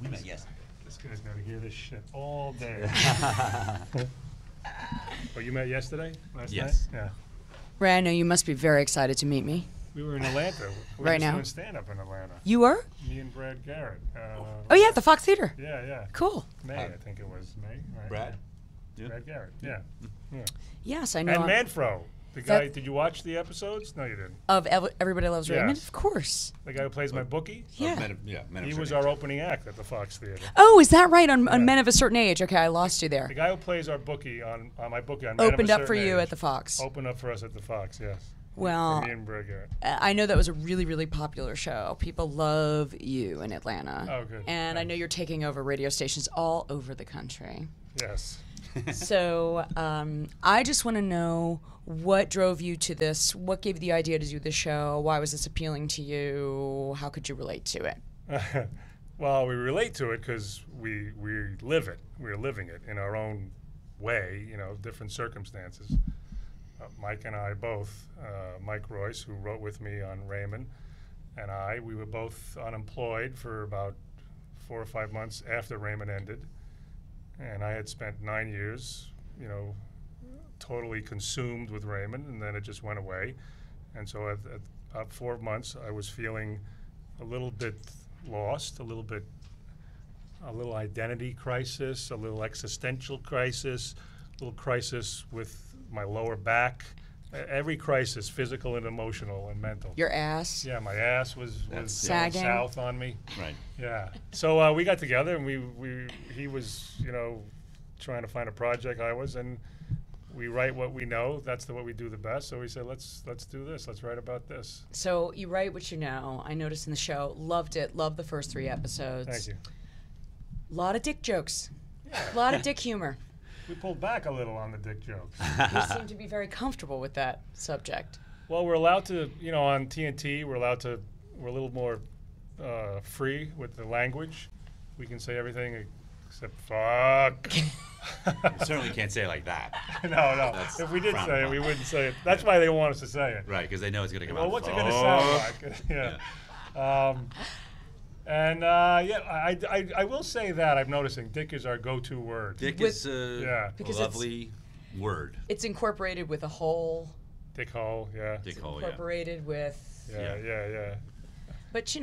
We met yesterday. This guy's gonna hear this shit all day. Oh, you met yesterday? Last Yes. night? Yeah. Ray, I know you must be very excited to meet me. We were in Atlanta. We were Right just now? doing stand-up in Atlanta. You were? Me and Brad Garrett. Oh, yeah, at the Fox Theater. Yeah, yeah. Cool. May, I think it was May. Right? Brad? Yeah. Brad Garrett. Yeah. Yeah. Yes, I know. And Manfro. The guy. That- Did you watch the episodes? No, you didn't. Of Everybody Loves Raymond? Yes. Of course. The guy who plays my bookie. Yeah. Men of He Certain was Age. our opening act at the Fox Theater. Oh, is that right? On Yeah. Men of a Certain Age. Okay, I lost you there. The guy who plays our bookie on my bookie on Men of a Opened up for Certain you Age. at the Fox. Opened up for us at the Fox. Yes. Well, For me and Brad Garrett. I know that was a really, really popular show. People love you in Atlanta. Oh, good. And I know Thanks. you're taking over radio stations all over the country. Yes. So I just want to know what drove you to this? What gave you the idea to do this show? Why was this appealing to you? How could you relate to it? Well, we relate to it because we live it. We're living it in our own way, different circumstances. Mike and I both, Mike Royce, who wrote with me on Raymond, and we were both unemployed for about 4 or 5 months after Raymond ended. And I had spent 9 years, totally consumed with Raymond, and then it just went away. And so at 4 months, I was feeling a little bit lost, a little identity crisis, a little existential crisis, a little crisis with my lower back. Every crisis, physical and emotional and mental. Your ass? Yeah, my ass was Sagging. south on me. Right. Yeah. So we got together, and he was, trying to find a project. I was, and we write what we know. That's what we do the best. So we said, let's do this. Let's write about this. So you write what you know. I noticed in the show. Loved it. Loved the first 3 episodes. Thank you. A lot of dick jokes. A lot of dick humor. We pulled back a little on the dick jokes. You seem to be very comfortable with that subject. Well, we're allowed to, on TNT, we're a little more free with the language. We can say everything except fuck. You certainly can't say it like that. No. That's If we did frowned say it, upon. we wouldn't say it. That's why they don't want us to say it. Right, because they know it's going to come Well, out. what's it going to sound like? Yeah. I will say that I'm noticing dick is our go-to word. Dick With- is a Yeah. Because lovely word. It's incorporated with a hole. Dick hole, yeah. Dick hole, yeah. Incorporated with. Yeah. But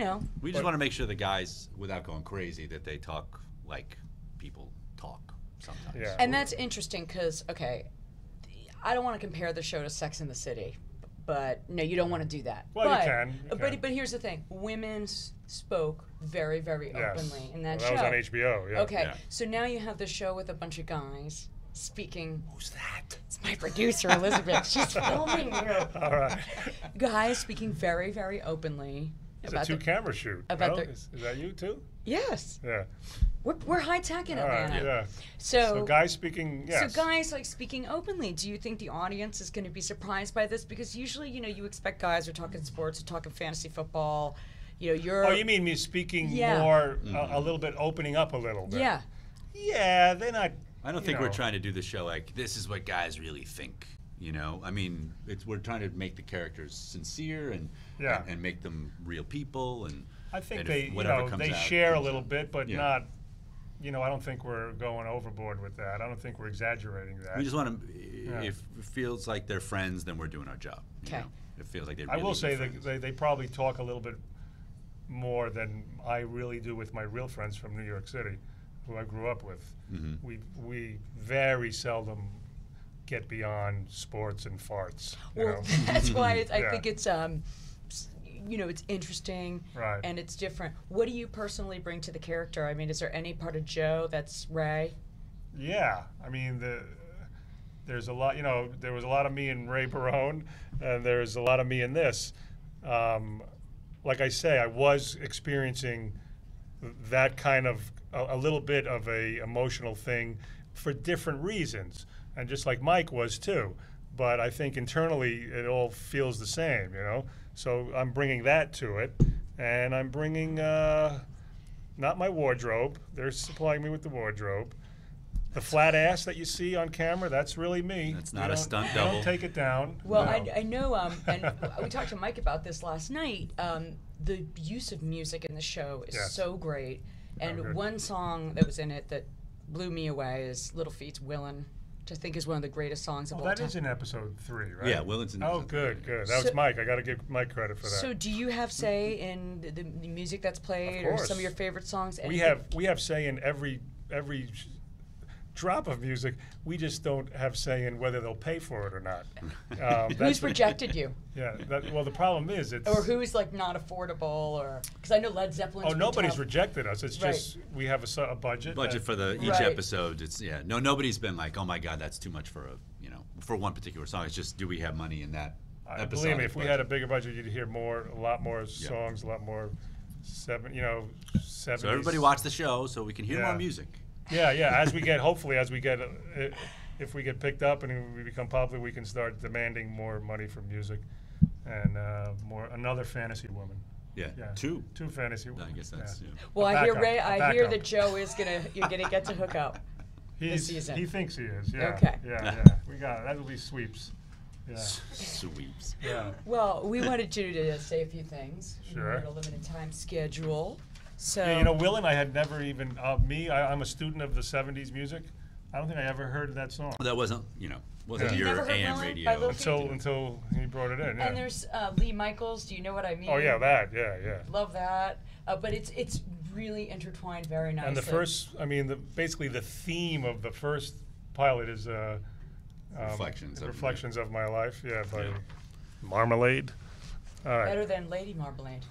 We just want to make sure the guys, without going crazy, that they talk like people talk sometimes. Yeah. And that's interesting because, okay, I don't want to compare the show to Sex and the City, but no, you don't want to do that. Well, you but, can, you can. But here's the thing: women spoke very, very Yes. openly in that Well, show. that was on HBO, yeah. Okay, Yeah. so now you have the show with a bunch of guys speaking. Who's that? It's my producer Elizabeth. She's filming you. All right. Guys speaking very, very openly It's a about the, two-camera shoot. about no? their- Is that you too? Yes, Yeah. we're high tech in All right. Atlanta. Yeah. So So guys speaking, yes. So guys like speaking openly. Do you think the audience is going to be surprised by this? Because usually, you expect guys are talking sports, are talking fantasy football. You're. Oh, you mean me speaking Yeah. more, a little bit, opening up a little bit? Yeah. Yeah, they're not. I don't think we're trying to do the show like, this is what guys really think. I mean, we're trying to make the characters sincere and Yeah. and make them real people. And I think and they, if whatever comes they out, share a comes little out. bit, but Yeah. not. I don't think we're going overboard with that. I don't think we're exaggerating that. We just want to. If it feels like they're friends, then we're doing our job. Okay. It feels like they. I Really will say friends. that they probably talk a little bit more than I really do with my real friends from New York City, who I grew up with. Mm-hmm. We very seldom get beyond sports and farts. Well, that's why I Yeah. think it's it's interesting Right. and it's different. What do you personally bring to the character? I mean, is there any part of Joe that's Ray? Yeah, I mean there's a lot. There was a lot of me in Ray Barone, and there's a lot of me in this. Like I say, I was experiencing that kind of a little bit of a emotional thing for different reasons, and just like Mike was too. But I think internally it all feels the same, So I'm bringing that to it, and I'm bringing not my wardrobe. They're supplying me with the wardrobe. The flat ass that you see on camera, that's really me. That's not a stunt I double. don't take it down. Well, no. I know, and we talked to Mike about this last night. The use of music in the show is Yes. so great. And good. one song that was in it that blew me away is Little Feat's Willin', which I think is one of the greatest songs of all That time. is in episode 3, right? Yeah, Willin's in Oh, episode good, 3. good. That So- was Mike. I got to give Mike credit for that. So do you have say in the music that's played, Of or some course. of your favorite songs? we have say in every drop of music. We just don't have say in whether they'll pay for it or not. Who's rejected you, Yeah. Well, the problem is it's. or who's like not affordable, or because I know Led Zeppelin's. Oh, been nobody's tough. rejected us. It's Right. just we have a budget. Budget and- for each Right. episode. It's nobody's been like, oh my god, that's too much for for one particular song. It's just, do we have money in that episode? Believe me, if we had a bigger budget, you'd hear a lot more songs, a lot more 70s. So everybody watch the show so we can hear Yeah. more music. Yeah. Hopefully, if we get picked up and we become popular, we can start demanding more money for music and another fantasy woman. Yeah, Yeah. two. Two fantasy women. I guess that's Yeah. Well, A I hear backup, Ray. a I hear backup. that Joe is you're gonna get to hook up. He's, season. He thinks he is. Yeah. Okay. Yeah. We got it. That'll be sweeps. Yeah. Sweeps. Yeah. Well, we wanted you to say a few things. Sure. We had a limited time schedule, so Yeah, Will and I had never even I'm a student of the '70s music. I don't think I ever heard of that song That wasn't Yeah. You your never heard AM Willin' radio. by Lil Feat? until he brought it in. Yeah. And there's Lee Michaels. Do you know what I mean? Oh yeah, that. Yeah. Love that. But it's really intertwined very nicely. And the first, basically the theme of the first pilot is Reflections of of My Life. Yeah, by Yeah. Marmalade. All right. better than Lady Marmalade.